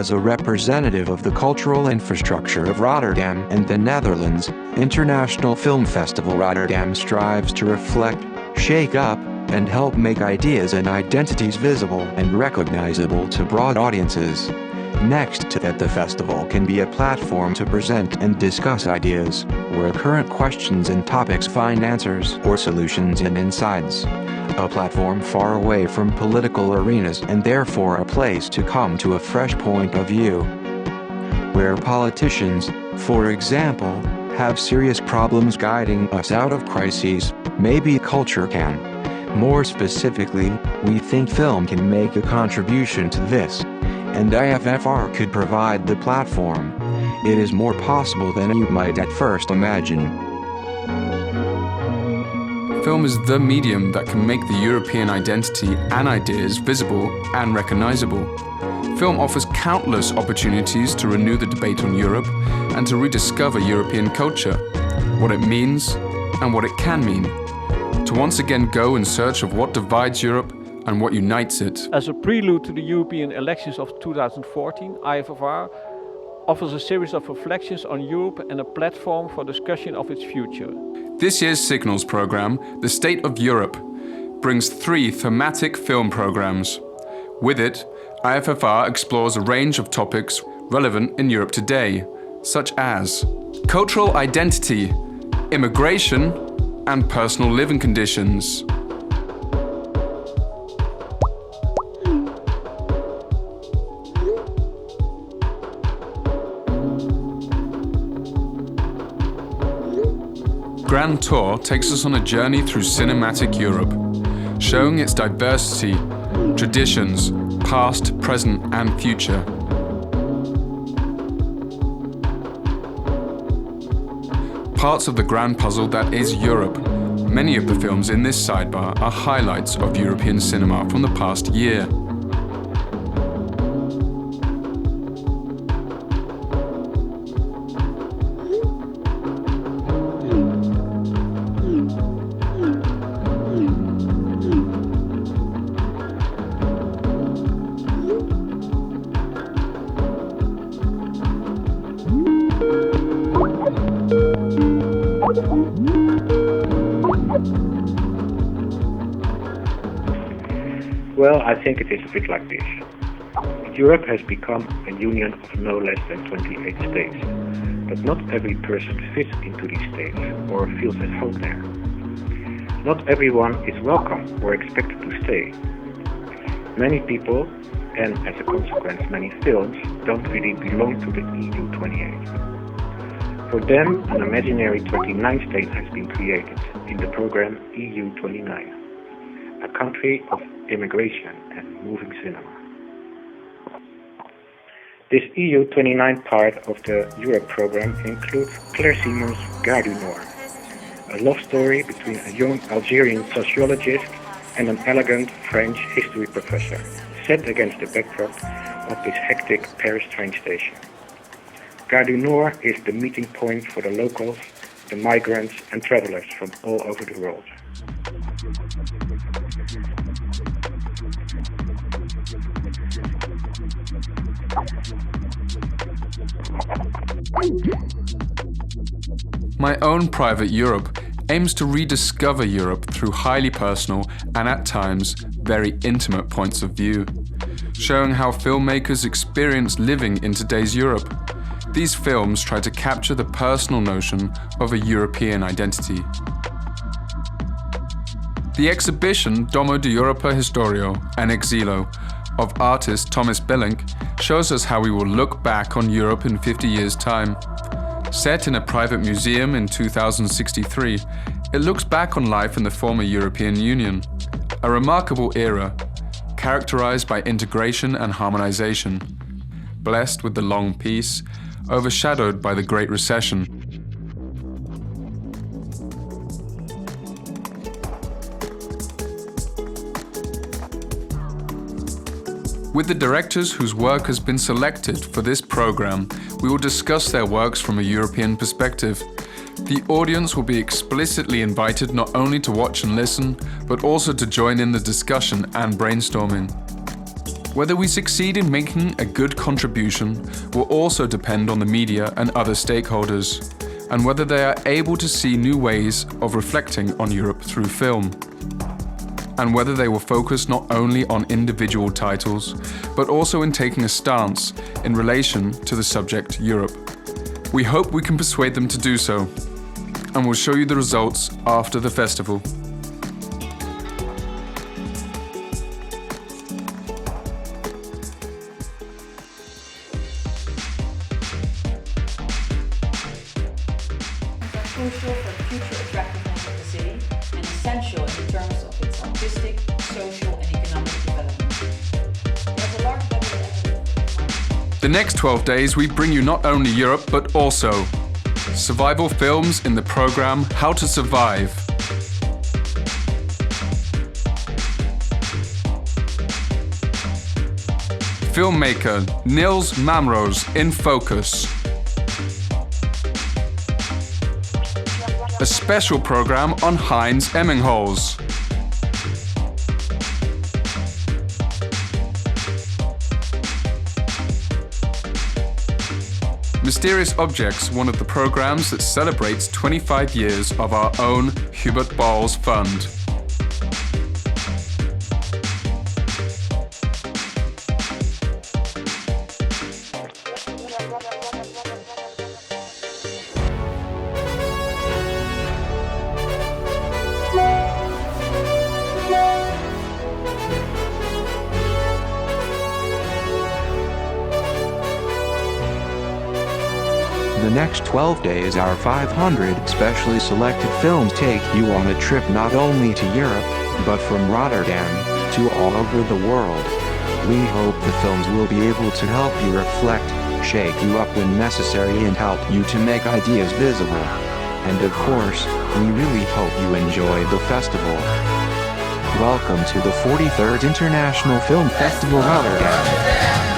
As a representative of the cultural infrastructure of Rotterdam and the Netherlands, International Film Festival Rotterdam strives to reflect, shake up, and help make ideas and identities visible and recognizable to broad audiences. Next to that, the festival can be a platform to present and discuss ideas, where current questions and topics find answers or solutions and insights. A platform far away from political arenas and therefore a place to come to a fresh point of view. Where politicians, for example, have serious problems guiding us out of crises, maybe culture can. More specifically, we think film can make a contribution to this, and IFFR could provide the platform. It is more possible than you might at first imagine. Film is the medium that can make the European identity and ideas visible and recognizable. Film offers countless opportunities to renew the debate on Europe and to rediscover European culture, what it means and what it can mean. To once again go in search of what divides Europe and what unites it. As a prelude to the European elections of 2014, IFFR offers a series of reflections on Europe and a platform for discussion of its future. This year's Signals program, The State of Europe, brings 3 thematic film programs. With it, IFFR explores a range of topics relevant in Europe today, such as cultural identity, immigration, and personal living conditions. Grand Tour takes us on a journey through cinematic Europe, showing its diversity, traditions, past, present, and future. Parts of the grand puzzle that is Europe. Many of the films in this sidebar are highlights of European cinema from the past year. Well, I think it is a bit like this. Europe has become a union of no less than 28 states, but not every person fits into these states or feels at home there. Not everyone is welcome or expected to stay. Many people, and as a consequence many films, don't really belong to the EU 28. For them, an imaginary 29 state has been created in the program EU 29, a country of immigration and moving cinema. This EU 29 part of the Europe program includes Claire Simon's Gare du Nord, a love story between a young Algerian sociologist and an elegant French history professor, set against the backdrop of this hectic Paris train station. Gare du Nord is the meeting point for the locals, the migrants and travelers from all over the world. My Own Private Europe aims to rediscover Europe through highly personal and at times very intimate points of view, showing how filmmakers experience living in today's Europe. These films try to capture the personal notion of a European identity. The exhibition Domo de Europa Historio and Exilo of artist Thomas Bellink shows us how we will look back on Europe in 50 years' time. Set in a private museum in 2063, it looks back on life in the former European Union, a remarkable era characterized by integration and harmonization, blessed with the long peace, overshadowed by the Great Recession. With the directors whose work has been selected for this program, we will discuss their works from a European perspective. The audience will be explicitly invited not only to watch and listen, but also to join in the discussion and brainstorming. Whether we succeed in making a good contribution will also depend on the media and other stakeholders, and whether they are able to see new ways of reflecting on Europe through film. And whether they will focus not only on individual titles, but also in taking a stance in relation to the subject Europe. We hope we can persuade them to do so, and we'll show you the results after the festival. Crucial for the future attractiveness of the city and essential in terms of its artistic, social and economic development. There's a large body of evidence. The next 12 days we bring you not only Europe but also survival films in the program How to Survive. Filmmaker Niels Mamroos in focus. A special program on Heinz Emmingholz. Mysterious Objects, one of the programs that celebrates 25 years of our own Hubert Bals Fund. The next 12 days, our 500 specially selected films take you on a trip not only to Europe, but from Rotterdam to all over the world. We hope the films will be able to help you reflect, shake you up when necessary, and help you to make ideas visible. And of course, we really hope you enjoy the festival. Welcome to the 43rd International Film Festival Rotterdam.